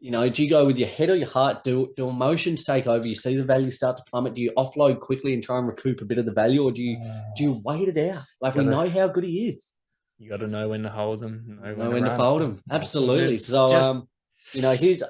do you go with your head or your heart? Do emotions take over? You see the value start to plummet. Do you offload quickly and try and recoup a bit of the value, or do you wait it out? We know how good he is. You got to know when to hold them, know when to fold them. Absolutely. So,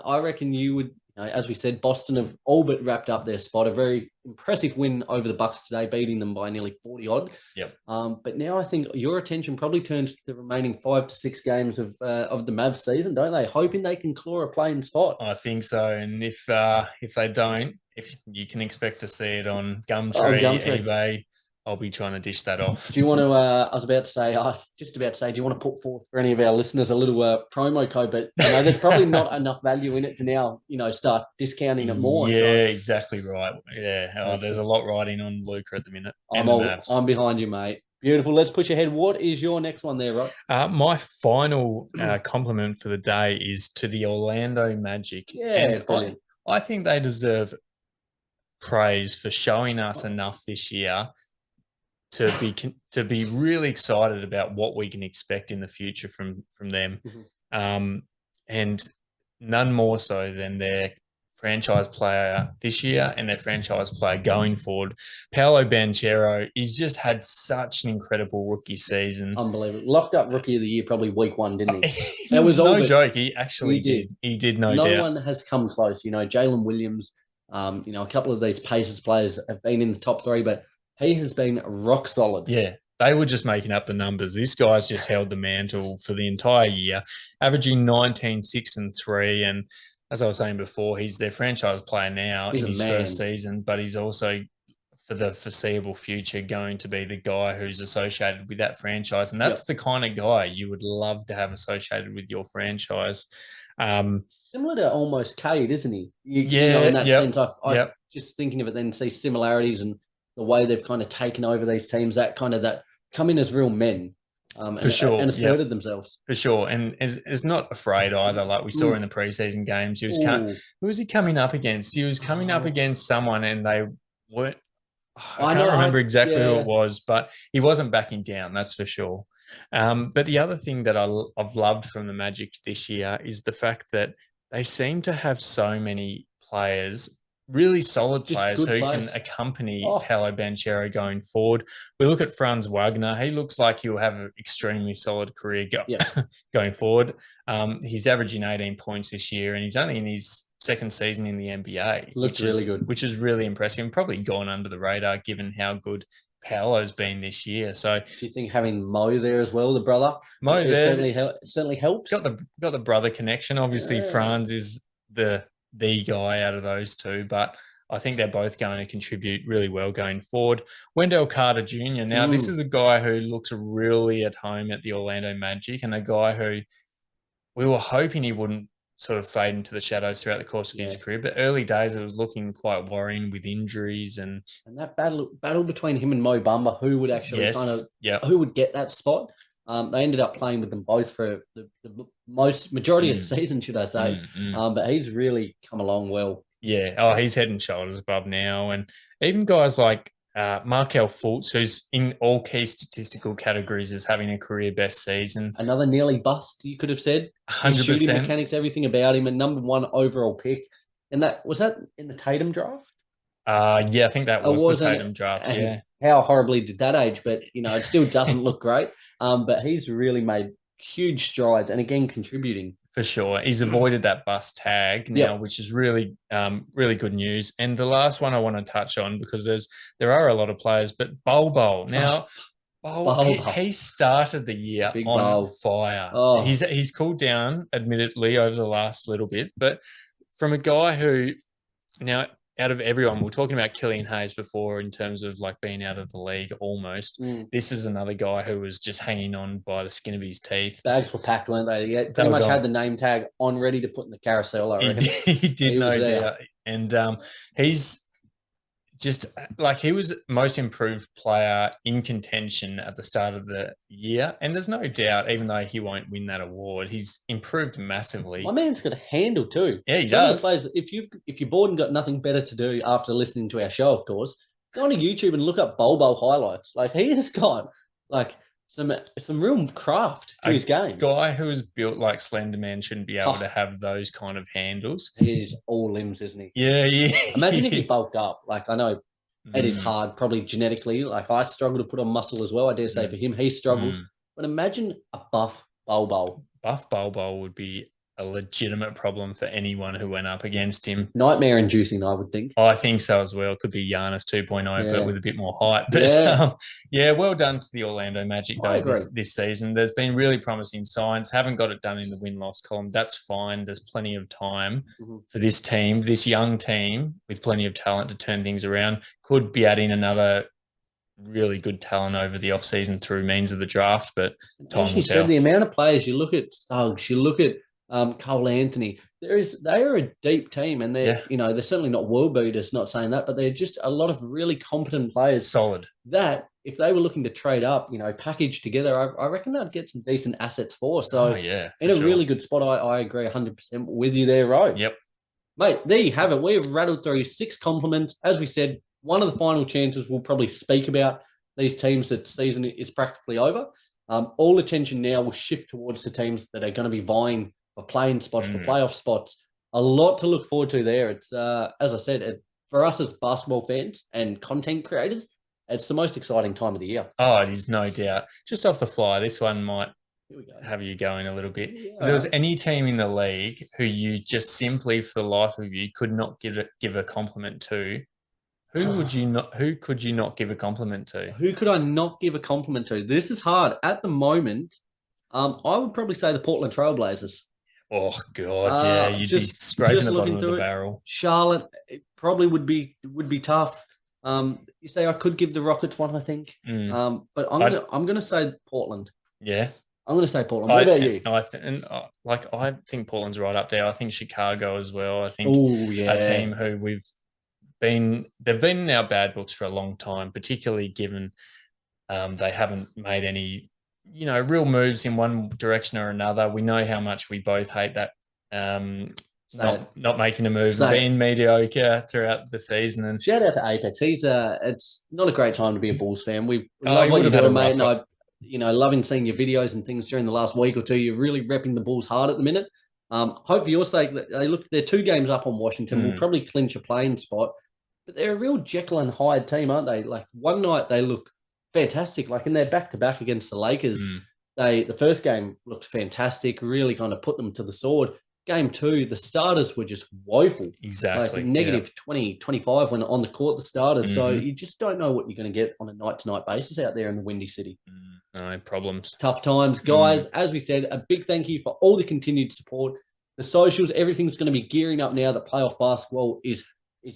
I reckon you would. As we said, Boston have all but wrapped up their spot. A very impressive win over the Bucks today, beating them by nearly 40 odd. Yep. But now I think your attention probably turns to the remaining 5 to 6 games of the Mavs season, don't they? Hoping they can claw a playing spot. I think so. And if they don't, if you can expect to see it on Gumtree, eBay, I'll be trying to dish that off. Do you want to, I was just about to say, do you want to put forth for any of our listeners a little promo code? But, there's probably not enough value in it to now, start discounting it more. Yeah, exactly right. Yeah. There's a lot riding on Luka at the minute. I'm behind you, mate. Beautiful. Let's push ahead. What is your next one there, Rob? My final compliment for the day is to the Orlando Magic. Yeah, and I think they deserve praise for showing us enough this year to be really excited about what we can expect in the future from them. And none more so than their franchise player this year and their franchise player going forward. Paolo Banchero, he's just had such an incredible rookie season. Unbelievable. Locked up rookie of the year probably week 1, didn't he? It was no joke. He actually did. He did, no doubt. No one has come close. Jalen Williams, a couple of these Pacers players have been in the top 3, but he has been rock solid. Yeah. They were just making up the numbers. This guy's just held the mantle for the entire year, averaging 19, 6 and 3. And as I was saying before, he's their franchise player now in his first season, but he's also, for the foreseeable future, going to be the guy who's associated with that franchise. And that's the kind of guy you would love to have associated with your franchise. Similar to almost Cade, isn't he? In that sense, I just thinking of it then see similarities and the way they've kind of taken over these teams, that come in as real men. And asserted themselves. For sure. And is not afraid either. Like we saw in the preseason games, who was he coming up against? He was coming up against someone and they weren't, I can't remember exactly who it was, but he wasn't backing down, that's for sure. But the other thing that I've loved from the Magic this year is the fact that they seem to have so many players, really solid players who can accompany Paolo Banchero going forward. We look at Franz Wagner. He looks like he'll have an extremely solid career going forward. He's averaging 18 points this year, and he's only in his second season in the NBA. Looks really good. Which is really impressive and probably gone under the radar given how good Paolo's been this year. So do you think having Mo there as well, the brother, Mo there certainly helps? Got the brother connection. Obviously, Franz is the guy out of those two, but I think they're both going to contribute really well going forward. Wendell Carter Jr. Now, this is a guy who looks really at home at the Orlando Magic, and a guy who we were hoping he wouldn't sort of fade into the shadows throughout the course of his career. But early days, it was looking quite worrying with injuries and that battle between him and Mo Bamba, who would actually who would get that spot. They ended up playing with them both for the majority of the season, should I say. But he's really come along well. Yeah. Oh, he's head and shoulders above now. And even guys like Markel Fultz, who's in all key statistical categories, is having a career best season. Another nearly bust, you could have said. 100%. Shooting mechanics, everything about him, and number 1 overall pick. And was that in the Tatum draft? Yeah, I think that was the Tatum draft. Yeah. How horribly did that age? But it still doesn't look great. But he's really made huge strides, and again contributing. For sure. He's avoided that bust tag now, which is really, really good news. And the last one I want to touch on, because there are a lot of players, but Bol. Now, he started the year on fire. Oh. He's cooled down, admittedly, over the last little bit. But from a guy who, now, out of everyone, we're talking about Killian Hayes before in terms of like being out of the league almost. This is another guy who was just hanging on by the skin of his teeth. Bags were packed, weren't they? Yeah, pretty much had the name tag on ready to put in the carousel, I reckon. He did, no doubt. And he's just like, he was most improved player in contention at the start of the year. And there's no doubt, even though he won't win that award, he's improved massively. My man's got a handle too. Yeah, he does. Players, if you're bored and got nothing better to do after listening to our show, of course, go on to YouTube and look up Bol highlights. Like, he has got like some real craft to his game. Guy who is built like Slender Man shouldn't be able to have those kind of handles. He is all limbs, isn't he? Yeah. Imagine if he bulked up. Like, I know it is hard, probably genetically. Like, I struggle to put on muscle as well. I dare say for him, he struggles. But imagine a buff Bol. Buff Bol would be a legitimate problem for anyone who went up against him. Nightmare inducing, I would think. I think so as well. Could be Giannis 2.0, but with a bit more height. But well done to the Orlando Magic though this season. There's been really promising signs. Haven't got it done in the win-loss column. That's fine. There's plenty of time for this team, this young team with plenty of talent to turn things around. Could be adding another really good talent over the off-season through means of the draft, but time will tell. The amount of players, you look at Suggs, you look at Cole Anthony, they are a deep team, and they're they're certainly not world beaters, not saying that, but they're just a lot of really competent players. Solid. That if they were looking to trade up, package together, I reckon they'd get some decent assets for. So in a really good spot, I agree 100% with you there, Ro. Yep. Mate, there you have it. We have rattled through 6 compliments. As we said, one of the final chances we'll probably speak about these teams that season is practically over. All attention now will shift towards the teams that are going to be vying for playing spots, for playoff spots. a lot to look forward to there. It's as I said, for us as basketball fans and content creators, it's the most exciting time of the year. Oh, it is, no doubt. Just off the fly, this one might Here we go. have you going a little bit. Yeah, If there was any team in the league who you just simply, for the life of you, could not give a compliment to, who could you not give a compliment to? Who could I not give a compliment to? This is hard at the moment. I would probably say the Portland Trailblazers. Oh God, yeah, you'd be scraping the bottom of the barrel. Charlotte, it probably would be tough. You say I could give the Rockets one, I think. But I'm gonna say Portland. Yeah, I'm gonna say Portland. What about you? I think Portland's right up there. I think Chicago as well. I think a team who they've been in our bad books for a long time, particularly given they haven't made any real moves in one direction or another. We know how much we both hate that not making a move, being mediocre throughout the season. And shout out to Apex. It's not a great time to be a Bulls fan. We love what you're doing, mate. And loving seeing your videos and things during the last week or two. You're really repping the Bulls hard at the minute. Hope for your sake that they're 2 games up on Washington. Will probably clinch a playing spot, but they're a real Jekyll and Hyde team, aren't they? Like one night they look fantastic, like in their back-to-back against the Lakers. The first game looked fantastic, really kind of put them to the sword. Game 2, the starters were just woeful. Exactly. Like negative 20, 25 when on the court the starters. So you just don't know what you're going to get on a night-to-night basis out there in the Windy City. No problems. Tough times. Guys, as we said, a big thank you for all the continued support. The socials, everything's going to be gearing up now that playoff basketball is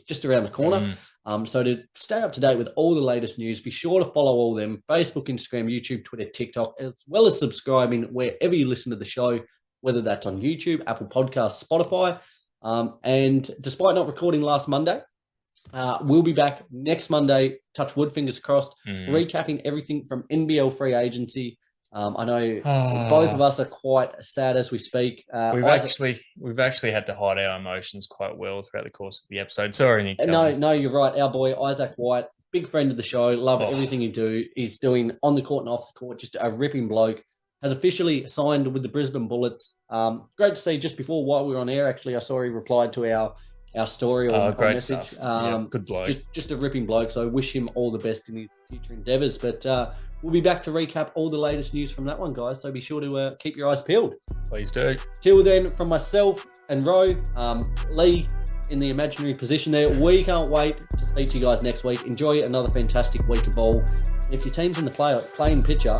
just around the corner. So to stay up to date with all the latest news, be sure to follow all them: Facebook, Instagram, YouTube, Twitter, TikTok, as well as subscribing wherever you listen to the show, whether that's on YouTube, Apple Podcasts, Spotify. And despite not recording last Monday, we'll be back next Monday, touch wood, fingers crossed, recapping everything from NBL free agency. I know both of us are quite sad as we speak. We've actually had to hide our emotions quite well throughout the course of the episode. Sorry, Nick. No, you're right. Our boy Isaac White, big friend of the show, love everything he's doing on the court and off the court. Just a ripping bloke. Has officially signed with the Brisbane Bullets. Great to see. Just before while we were on air, actually, I saw he replied to our story or great message. Stuff. Good bloke. Just a ripping bloke. So I wish him all the best in his future endeavours. But we'll be back to recap all the latest news from that one, guys. So be sure to keep your eyes peeled. Please do. Till then, from myself and Row, Lee in the imaginary position there, we can't wait to speak to you guys next week. Enjoy another fantastic week of ball. If your team's in the playing picture,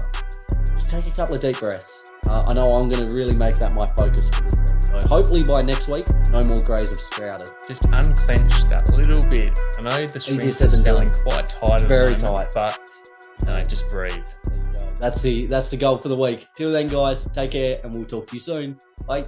just take a couple of deep breaths. I know I'm going to really make that my focus for this week. So hopefully by next week, no more greys of Sprouted. Just unclench that little bit. I know the strings are feeling quite tight. It's very tight. But no, just breathe. There you go. That's the goal for the week. Till then, guys, take care and we'll talk to you soon. Bye.